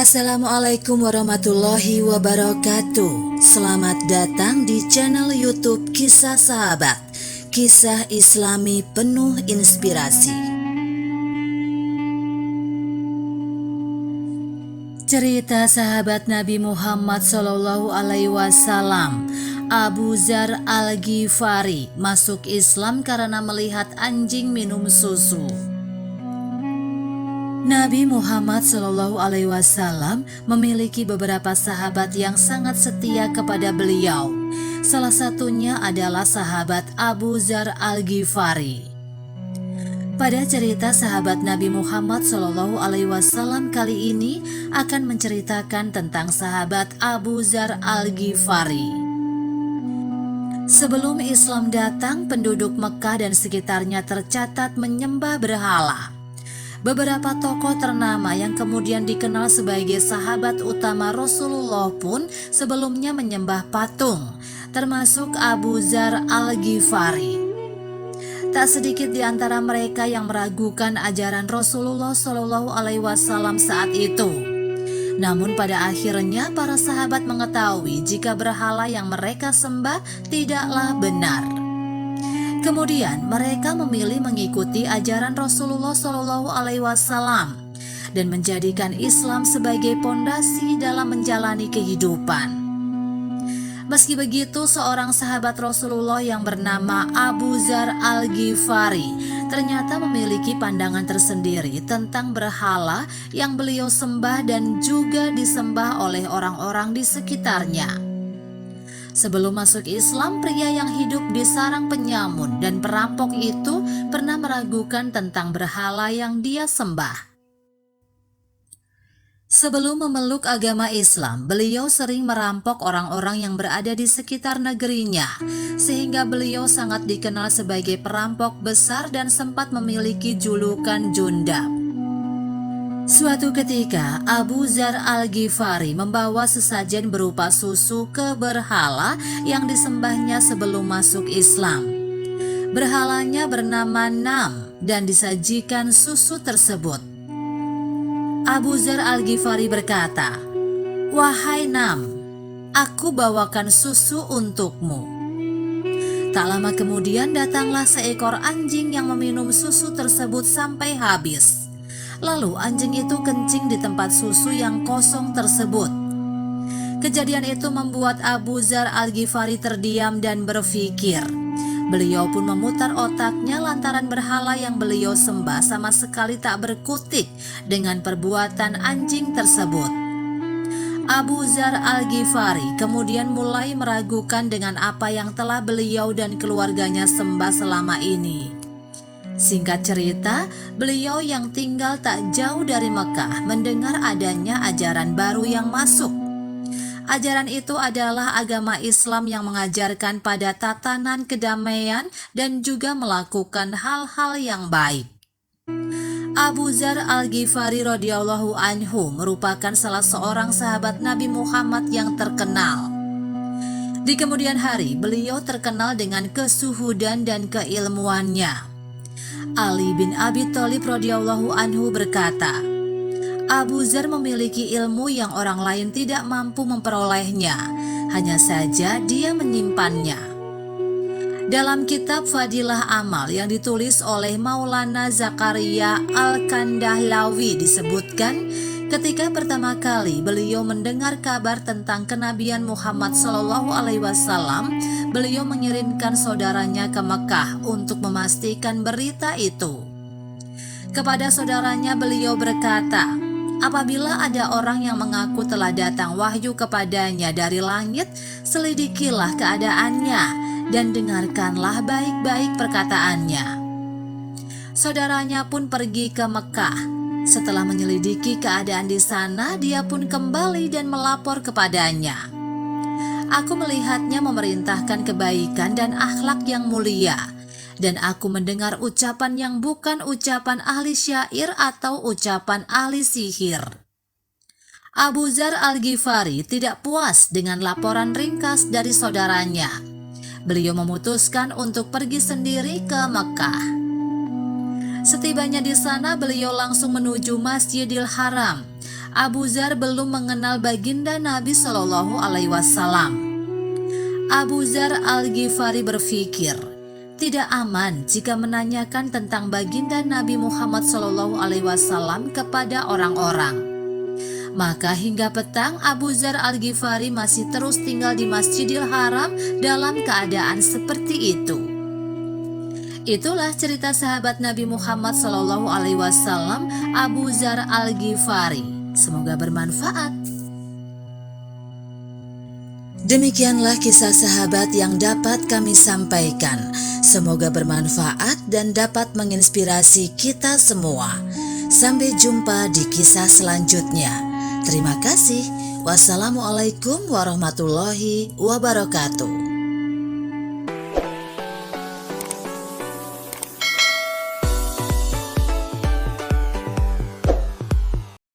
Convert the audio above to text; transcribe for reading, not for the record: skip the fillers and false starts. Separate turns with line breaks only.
Assalamualaikum warahmatullahi wabarakatuh. Selamat datang di channel YouTube Kisah Sahabat, kisah Islami penuh inspirasi. Cerita sahabat Nabi Muhammad SAW, Abu Dzar Al-Ghifari masuk Islam karena melihat anjing minum susu. Nabi Muhammad SAW memiliki beberapa sahabat yang sangat setia kepada beliau. Salah satunya adalah sahabat Abu Dzar Al-Ghifari. Pada cerita sahabat Nabi Muhammad SAW kali ini akan menceritakan tentang sahabat Abu Dzar Al-Ghifari. Sebelum Islam datang, penduduk Mekah dan sekitarnya tercatat menyembah berhala. Beberapa tokoh ternama yang kemudian dikenal sebagai sahabat utama Rasulullah pun sebelumnya menyembah patung, termasuk Abu Dzar Al-Ghifari. Tak sedikit di antara mereka yang meragukan ajaran Rasulullah SAW saat itu. Namun pada akhirnya para sahabat mengetahui jika berhala yang mereka sembah tidaklah benar. Kemudian mereka memilih mengikuti ajaran Rasulullah SAW dan menjadikan Islam sebagai pondasi dalam menjalani kehidupan. Meski begitu, seorang sahabat Rasulullah yang bernama Abu Dzar Al-Ghifari ternyata memiliki pandangan tersendiri tentang berhala yang beliau sembah dan juga disembah oleh orang-orang di sekitarnya. Sebelum masuk Islam, pria yang hidup di sarang penyamun dan perampok itu pernah meragukan tentang berhala yang dia sembah. Sebelum memeluk agama Islam, beliau sering merampok orang-orang yang berada di sekitar negerinya, sehingga beliau sangat dikenal sebagai perampok besar dan sempat memiliki julukan Jundab. Suatu ketika, Abu Dzar Al-Ghifari membawa sesajen berupa susu ke berhala yang disembahnya sebelum masuk Islam. Berhalanya bernama Nam dan disajikan susu tersebut. Abu Dzar Al-Ghifari berkata, "Wahai Nam, aku bawakan susu untukmu." Tak lama kemudian datanglah seekor anjing yang meminum susu tersebut sampai habis. Lalu anjing itu kencing di tempat susu yang kosong tersebut. Kejadian itu membuat Abu Dzar Al-Ghifari terdiam dan berpikir. Beliau pun memutar otaknya lantaran berhala yang beliau sembah sama sekali tak berkutik dengan perbuatan anjing tersebut. Abu Dzar Al-Ghifari kemudian mulai meragukan dengan apa yang telah beliau dan keluarganya sembah selama ini. Singkat cerita, beliau yang tinggal tak jauh dari Mekah mendengar adanya ajaran baru yang masuk. Ajaran itu adalah agama Islam yang mengajarkan pada tatanan kedamaian dan juga melakukan hal-hal yang baik. Abu Dzar Al-Ghifari radhiyallahu anhu merupakan salah seorang sahabat Nabi Muhammad yang terkenal. Di kemudian hari, beliau terkenal dengan kesuhudan dan keilmuannya. Ali bin Abi Thalib radhiyallahu anhu berkata, Abu Dzar memiliki ilmu yang orang lain tidak mampu memperolehnya, hanya saja dia menyimpannya. Dalam kitab Fadilah Amal yang ditulis oleh Maulana Zakaria Al-Kandahlawi disebutkan, ketika pertama kali beliau mendengar kabar tentang kenabian Muhammad SAW, beliau mengirimkan saudaranya ke Mekah untuk memastikan berita itu. Kepada saudaranya beliau berkata, apabila ada orang yang mengaku telah datang wahyu kepadanya dari langit, selidikilah keadaannya dan dengarkanlah baik-baik perkataannya. Saudaranya pun pergi ke Mekah. Setelah menyelidiki keadaan di sana, dia pun kembali dan melapor kepadanya. Aku melihatnya memerintahkan kebaikan dan akhlak yang mulia, dan aku mendengar ucapan yang bukan ucapan ahli syair atau ucapan ahli sihir. Abu Dzar Al-Ghifari tidak puas dengan laporan ringkas dari saudaranya. Beliau memutuskan untuk pergi sendiri ke Mekah. Setibanya di sana, beliau langsung menuju Masjidil Haram. Abu Dzar belum mengenal baginda Nabi Shallallahu Alaihi Wasallam. Abu Dzar Al-Ghifari berpikir, tidak aman jika menanyakan tentang baginda Nabi Muhammad Shallallahu Alaihi Wasallam kepada orang-orang. Maka hingga petang Abu Dzar Al-Ghifari masih terus tinggal di Masjidil Haram dalam keadaan seperti itu. Itulah cerita sahabat Nabi Muhammad Shallallahu Alaihi Wasallam, Abu Dzar Al-Ghifari. Semoga bermanfaat. Demikianlah kisah sahabat yang dapat kami sampaikan. Semoga bermanfaat dan dapat menginspirasi kita semua. Sampai jumpa di kisah selanjutnya. Terima kasih. Wassalamualaikum warahmatullahi wabarakatuh.